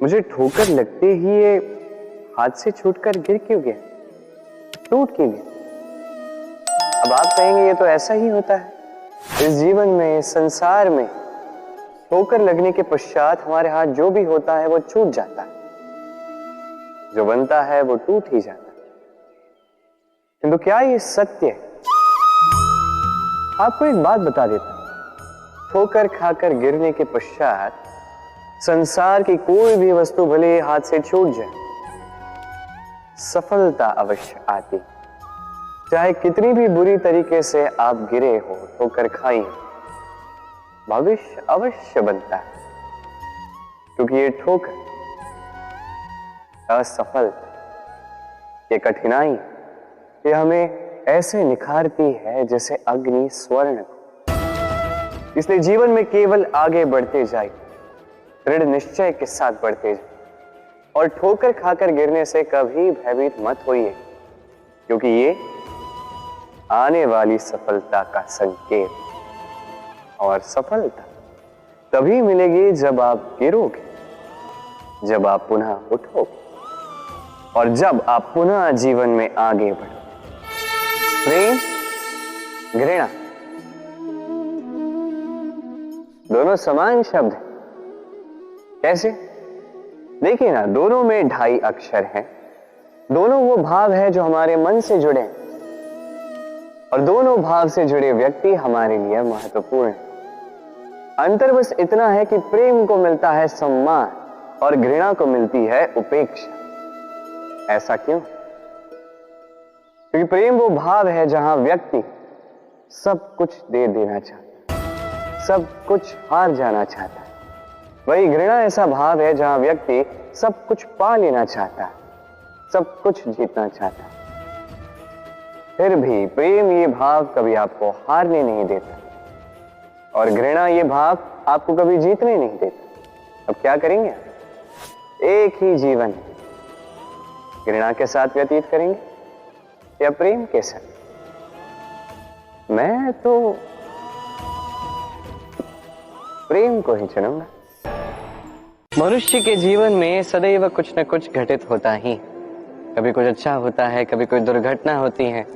मुझे ठोकर लगते ही ये हाथ से छूटकर गिर क्यों गया, टूट क्यों गया? अब आप कहेंगे ये तो ऐसा ही होता है इस जीवन में, इस संसार में। ठोकर लगने के पश्चात हमारे हाथ जो भी होता है वो छूट जाता है, जो बनता है वो टूट ही जाता है। किंतु क्या ये सत्य है? आपको एक बात बता देता हूं, ठोकर खाकर गिरने के पश्चात संसार की कोई भी वस्तु भले हाथ से छूट जाए, सफलता अवश्य आती। चाहे कितनी भी बुरी तरीके से आप गिरे हो, ठोकर खाई, भविष्य अवश्य बनता है। क्योंकि ये ठोकर, असफलता, ये कठिनाई, ये हमें ऐसे निखारती है जैसे अग्नि स्वर्ण को। इसलिए जीवन में केवल आगे बढ़ते जाए, दृढ़ निश्चय के साथ बढ़ते जाए, और ठोकर खाकर गिरने से कभी भयभीत मत होइए, क्योंकि ये आने वाली सफलता का संकेत। और सफलता तभी मिलेगी जब आप गिरोगे, जब आप पुनः उठोगे, और जब आप पुनः जीवन में आगे बढ़ोगे। प्रेम, घृणा दोनों समान शब्द हैं। कैसे? देखिए ना, दोनों में 2.5 अक्षर हैं। दोनों वो भाव है जो हमारे मन से जुड़े हैं, और दोनों भाव से जुड़े व्यक्ति हमारे लिए महत्वपूर्ण है। अंतर बस इतना है कि प्रेम को मिलता है सम्मान और घृणा को मिलती है उपेक्षा। ऐसा क्यों? क्योंकि प्रेम वो भाव है जहां व्यक्ति सब कुछ दे देना चाहता है, सब कुछ हार जाना चाहता है। वही घृणा ऐसा भाव है जहां व्यक्ति सब कुछ पा लेना चाहता है, सब कुछ जीतना चाहता है। फिर भी प्रेम ये भाव कभी आपको हारने नहीं देता, और घृणा ये भाव आपको कभी जीतने नहीं देता। अब क्या करेंगे? एक ही जीवन घृणा के साथ व्यतीत करेंगे या प्रेम के साथ? मैं तो प्रेम को ही चुनूंगा। मनुष्य के जीवन में सदैव कुछ न कुछ घटित होता ही, कभी कुछ अच्छा होता है, कभी कोई दुर्घटना होती है।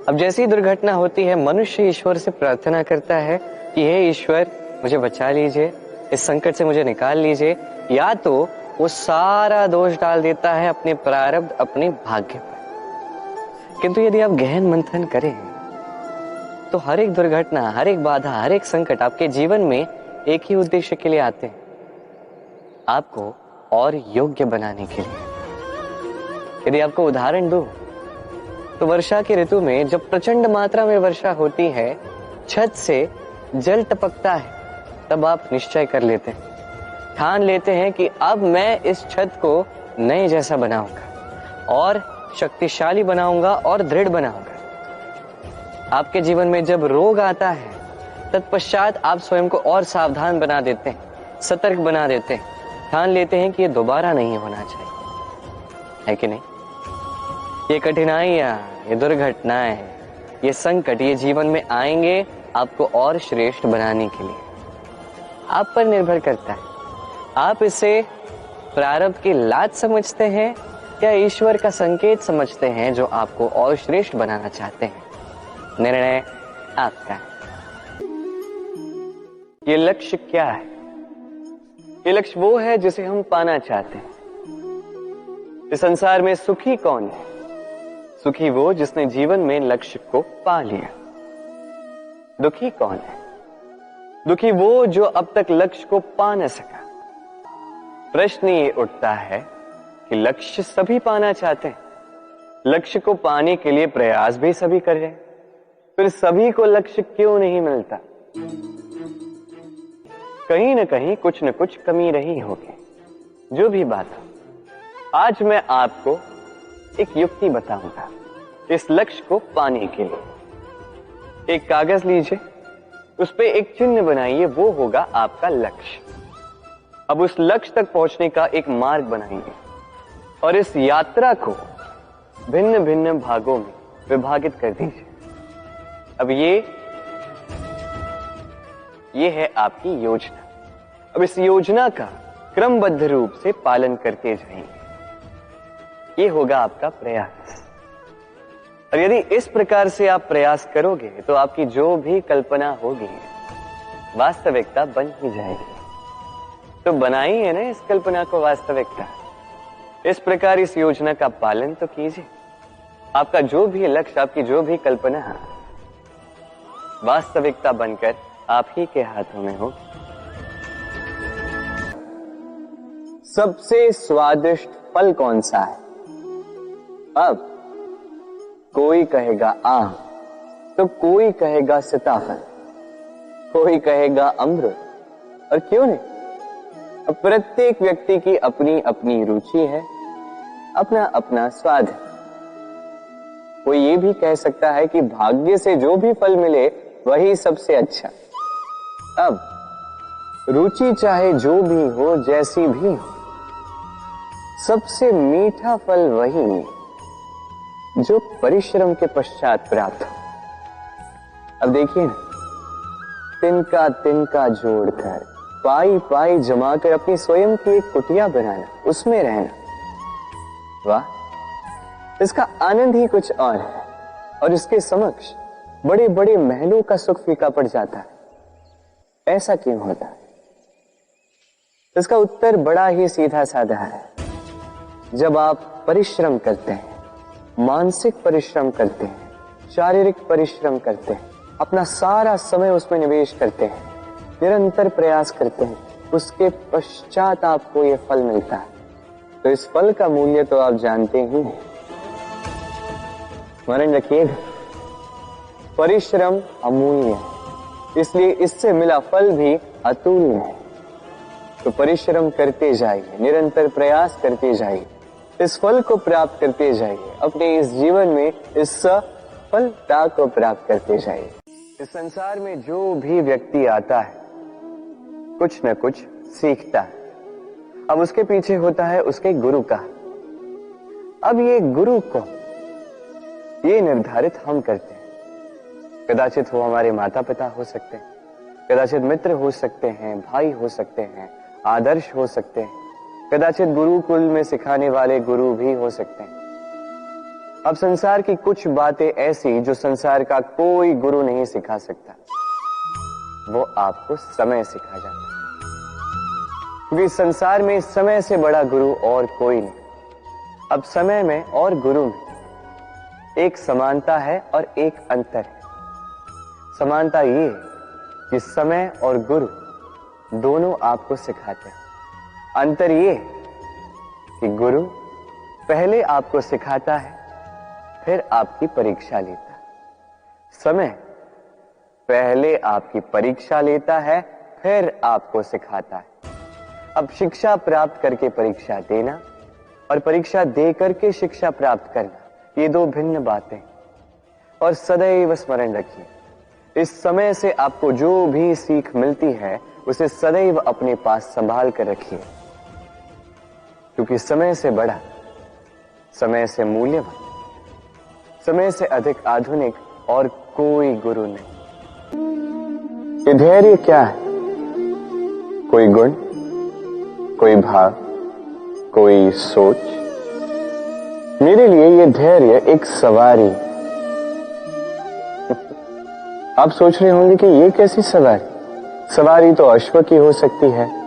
अब जैसी दुर्घटना होती है, मनुष्य ईश्वर से प्रार्थना करता है कि हे ईश्वर, मुझे बचा लीजिए, इस संकट से मुझे निकाल लीजिए, या तो वो सारा दोष डाल देता है अपने प्रारब्ध, अपने भाग्य पर। किंतु यदि आप गहन मंथन करें तो हर एक दुर्घटना, हर एक बाधा, हर एक संकट आपके जीवन में एक ही उद्देश्य के लिए आते हैं, आपको और योग्य बनाने के लिए। यदि आपको उदाहरण दूं तो वर्षा की ऋतु में जब प्रचंड मात्रा में वर्षा होती है, छत से जल टपकता है, तब आप निश्चय कर लेते हैं, ठान लेते हैं कि अब मैं इस छत को नए जैसा बनाऊंगा और शक्तिशाली बनाऊंगा और दृढ़ बनाऊंगा। आपके जीवन में जब रोग आता है, तत्पश्चात आप स्वयं को और सावधान बना देते हैं, सतर्क बना देते हैं, ठान लेते हैं कि ये दोबारा नहीं होना चाहिए, है कि नहीं? ये कठिनाइयां, ये दुर्घटनाएं, ये संकट, ये जीवन में आएंगे आपको और श्रेष्ठ बनाने के लिए। आप पर निर्भर करता है, आप इसे प्रारब्ध की लात समझते हैं या ईश्वर का संकेत समझते हैं जो आपको और श्रेष्ठ बनाना चाहते हैं। निर्णय आपका है। ये लक्ष्य क्या है? ये लक्ष्य वो है जिसे हम पाना चाहते हैं। इस संसार में सुखी कौन है? सुखी वो जिसने जीवन में लक्ष्य को पा लिया। दुखी कौन है? दुखी वो जो अब तक लक्ष्य को पा न सका। प्रश्न ये उठता है कि लक्ष्य सभी पाना चाहते हैं, लक्ष्य को पाने के लिए प्रयास भी सभी कर रहे हैं, फिर सभी को लक्ष्य क्यों नहीं मिलता? कहीं न कहीं कुछ न कुछ कमी रही होगी। जो भी बात हो, आज मैं आपको एक युक्ति बताऊंगा इस लक्ष्य को पाने के लिए। एक कागज लीजिए, उस पे एक चिन्ह बनाइए, वो होगा आपका लक्ष्य। अब उस लक्ष्य तक पहुंचने का एक मार्ग बनाइए और इस यात्रा को भिन्न भिन्न भागों में विभाजित कर दीजिए। अब ये है आपकी योजना। अब इस योजना का क्रमबद्ध रूप से पालन करते जाएंगे। ये होगा आपका प्रयास। और यदि इस प्रकार से आप प्रयास करोगे तो आपकी जो भी कल्पना होगी वास्तविकता बन ही जाएगी। तो बनाई है ना इस कल्पना को वास्तविकता। इस प्रकार इस योजना का पालन तो कीजिए। आपका जो भी लक्ष्य, आपकी जो भी कल्पना है, वास्तविकता बनकर आप ही के हाथों में हो। सबसे स्वादिष्ट फल कौन सा है? अब कोई कहेगा आम, तो कोई कहेगा सीताफल, कोई कहेगा अमरूद, और क्यों नहीं? अब प्रत्येक व्यक्ति की अपनी अपनी रुचि है, अपना अपना स्वाद है। कोई ये भी कह सकता है कि भाग्य से जो भी फल मिले वही सबसे अच्छा। अब रुचि चाहे जो भी हो, जैसी भी हो, सबसे मीठा फल वही जो परिश्रम के पश्चात प्राप्त हो। अब देखिए ना, तिनका तिनका जोड़कर, पाई पाई जमाकर अपनी स्वयं की एक कुटिया बनाना, उसमें रहना, वाह, इसका आनंद ही कुछ और है। और इसके समक्ष बड़े बड़े महलों का सुख फीका पड़ जाता है। ऐसा क्यों होता है? इसका उत्तर बड़ा ही सीधा साधा है। जब आप परिश्रम करते हैं, मानसिक परिश्रम करते हैं, शारीरिक परिश्रम करते हैं, अपना सारा समय उसमें निवेश करते हैं, निरंतर प्रयास करते हैं, उसके पश्चात आपको यह फल मिलता है, तो इस फल का मूल्य तो आप जानते ही हैं। स्मरण रखिएगा, परिश्रम अमूल्य है, इसलिए इससे मिला फल भी अतुल्य है। तो परिश्रम करते जाइए, निरंतर प्रयास करते जाइए, इस फल को प्राप्त करते जाइए। अपने इस जीवन में इस सफलता को प्राप्त करते जाइए। इस संसार में जो भी व्यक्ति आता है कुछ न कुछ सीखता है। अब उसके पीछे होता है उसके गुरु का। अब ये गुरु को ये निर्धारित हम करते हैं। कदाचित वो हमारे माता पिता हो सकते हैं, कदाचित मित्र हो सकते हैं, भाई हो सकते हैं, आदर्श हो सकते हैं, कदाचित गुरुकुल में सिखाने वाले गुरु भी हो सकते हैं। अब संसार की कुछ बातें ऐसी जो संसार का कोई गुरु नहीं सिखा सकता, वो आपको समय सिखा जाता है। क्योंकि संसार में समय से बड़ा गुरु और कोई नहीं। अब समय में और गुरु में एक समानता है और एक अंतर है। समानता ये कि समय और गुरु दोनों आपको सिखाते हैं। अंतर ये कि गुरु पहले आपको सिखाता है, फिर आपकी परीक्षा लेता है। समय पहले आपकी परीक्षा लेता है, फिर आपको सिखाता है। अब शिक्षा प्राप्त करके परीक्षा देना और परीक्षा दे करके शिक्षा प्राप्त करना, ये दो भिन्न बातें। और सदैव स्मरण रखिए, इस समय से आपको जो भी सीख मिलती है उसे सदैव अपने पास संभाल कर रखिए। क्योंकि समय से बड़ा, समय से मूल्यवान, समय से अधिक आधुनिक और कोई गुरु नहीं। ये धैर्य क्या है? कोई गुण, कोई भाव, कोई सोच। मेरे लिए ये धैर्य एक सवारी। आप सोच रहे होंगे कि ये कैसी सवारी? सवारी तो अश्व की हो सकती है,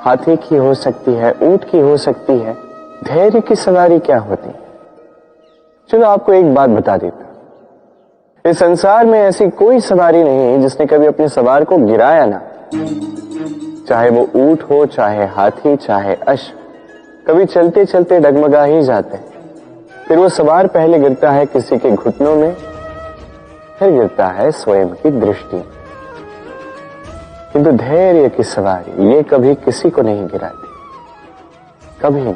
हाथी की हो सकती है, ऊंट की हो सकती है। धैर्य की सवारी क्या होती है? चलो आपको एक बात बता देता हूं। इस संसार में ऐसी कोई सवारी नहीं है जिसने कभी अपने सवार को गिराया ना। चाहे वो ऊंट हो, चाहे हाथी, चाहे अश्व, कभी चलते चलते डगमगा ही जाते हैं। फिर वो सवार पहले गिरता है किसी के घुटनों में, फिर गिरता है स्वयं की दृष्टि। किंतु धैर्य की सवारी ये कभी किसी को नहीं गिराती, कभी नहीं।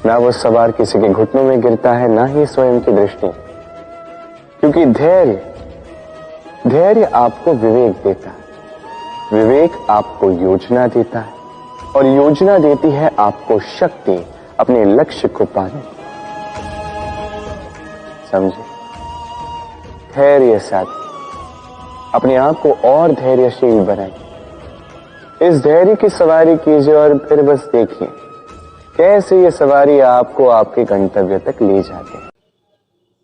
ना वो सवार किसी के घुटनों में गिरता है, ना ही स्वयं की दृष्टि। क्योंकि धैर्य आपको विवेक देता है, विवेक आपको योजना देता है, और योजना देती है आपको शक्ति अपने लक्ष्य को पाने। समझे? धैर्य साथ अपने आप को और धैर्यशील बनाइए। इस धैर्य की सवारी कीजिए और फिर बस देखिए कैसे ये सवारी आपको आपके गंतव्य तक ले जाती है।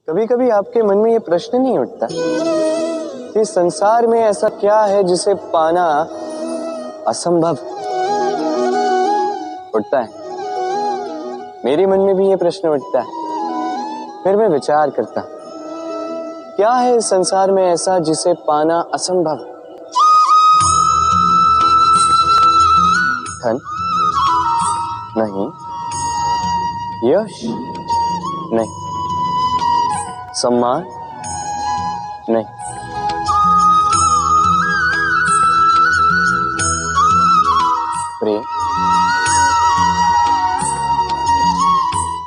कभी कभी आपके मन में ये प्रश्न नहीं उठता कि संसार में ऐसा क्या है जिसे पाना असंभव? उठता है, मेरे मन में भी ये प्रश्न उठता है। फिर मैं विचार करता, क्या है इस संसार में ऐसा जिसे पाना असंभव? धन नहीं, यश नहीं, सम्मान नहीं, प्रेम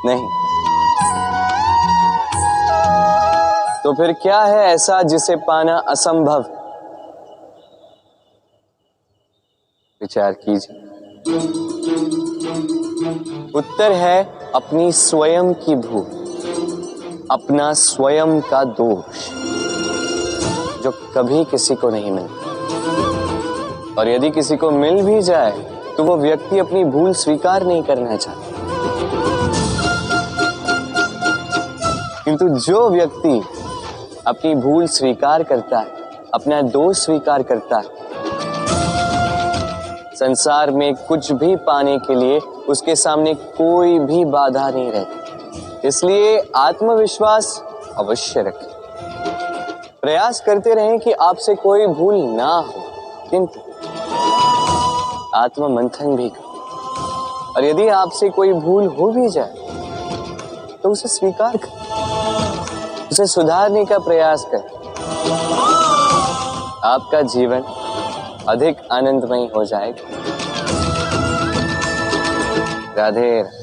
नहीं, तो फिर क्या है ऐसा जिसे पाना असंभव? विचार कीजिए। उत्तर है अपनी स्वयं की भूल, अपना स्वयं का दोष, जो कभी किसी को नहीं मिलता। और यदि किसी को मिल भी जाए तो वो व्यक्ति अपनी भूल स्वीकार नहीं करना चाहता। किंतु जो व्यक्ति अपनी भूल स्वीकार करता है, अपना दोष स्वीकार करता है, संसार में कुछ भी पाने के लिए उसके सामने कोई भी बाधा नहीं रहती। इसलिए आत्मविश्वास अवश्य रखें। प्रयास करते रहें कि आपसे कोई भूल ना हो, किंतु आत्म मंथन भी करें। और यदि आपसे कोई भूल हो भी जाए तो उसे स्वीकार करें, उसे सुधारने का प्रयास करें। आपका जीवन अधिक आनंदमय हो जाएगा। राधे राधे।